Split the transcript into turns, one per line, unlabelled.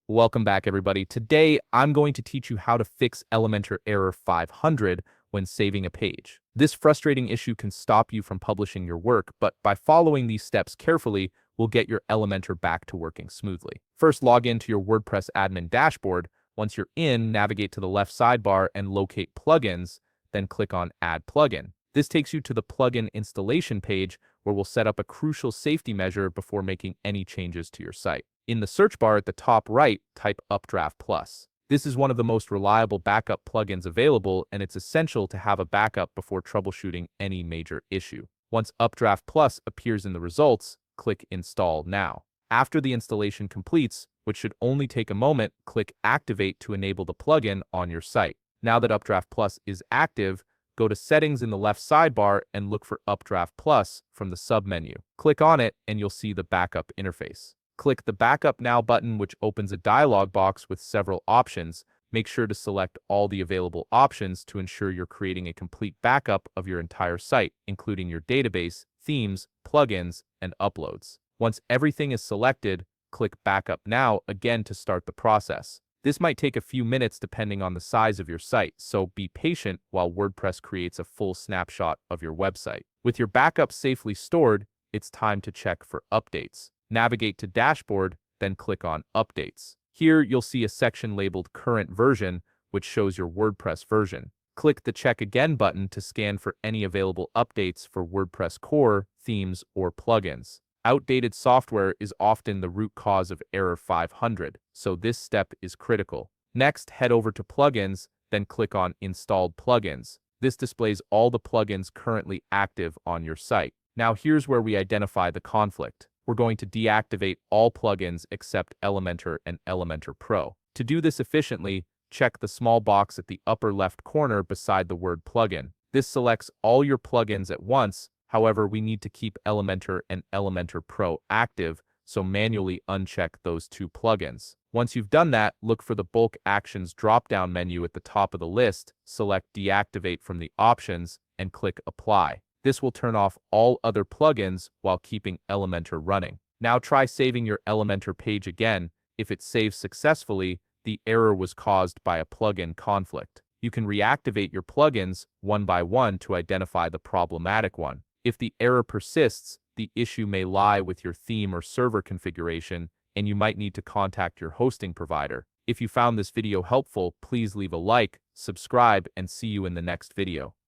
Welcome back, everybody. Today, I'm going to teach you how to fix Elementor error 500 when saving a page. This frustrating issue can stop you from publishing your work, but by following these steps carefully, we'll get your Elementor back to working smoothly. First, log into your WordPress admin dashboard. Once you're in, navigate to the left sidebar and locate Plugins, then click on Add Plugin. This takes you to the plugin installation page where we'll set up a crucial safety measure before making any changes to your site. In the search bar at the top right, type Updraft Plus. This is one of the most reliable backup plugins available, and it's essential to have a backup before troubleshooting any major issue. Once Updraft Plus appears in the results, click Install Now. After the installation completes, which should only take a moment, click Activate to enable the plugin on your site. Now that Updraft Plus is active, go to Settings in the left sidebar and look for Updraft Plus from the submenu. Click on it and you'll see the backup interface. Click the Backup Now button, which opens a dialog box with several options. Make sure to select all the available options to ensure you're creating a complete backup of your entire site, including your database, themes, plugins, and uploads. Once everything is selected, click Backup Now again to start the process. This might take a few minutes depending on the size of your site, so be patient while WordPress creates a full snapshot of your website. With your backup safely stored, it's time to check for updates. Navigate to Dashboard, then click on Updates. Here, you'll see a section labeled Current Version, which shows your WordPress version. Click the Check Again button to scan for any available updates for WordPress core, themes, or plugins. Outdated software is often the root cause of error 500, so this step is critical. Next, head over to Plugins, then click on Installed Plugins. This displays all the plugins currently active on your site. Now here's where we identify the conflict. We're going to deactivate all plugins except Elementor and Elementor Pro. To do this efficiently, check the small box at the upper left corner beside the word plugin. This selects all your plugins at once. However, we need to keep Elementor and Elementor Pro active, so manually uncheck those two plugins. Once you've done that, look for the Bulk Actions drop-down menu at the top of the list, select Deactivate from the options, and click Apply. This will turn off all other plugins while keeping Elementor running. Now try saving your Elementor page again. If it saves successfully, the error was caused by a plugin conflict. You can reactivate your plugins one by one to identify the problematic one. If the error persists, the issue may lie with your theme or server configuration, and you might need to contact your hosting provider. If you found this video helpful, please leave a like, subscribe, and see you in the next video.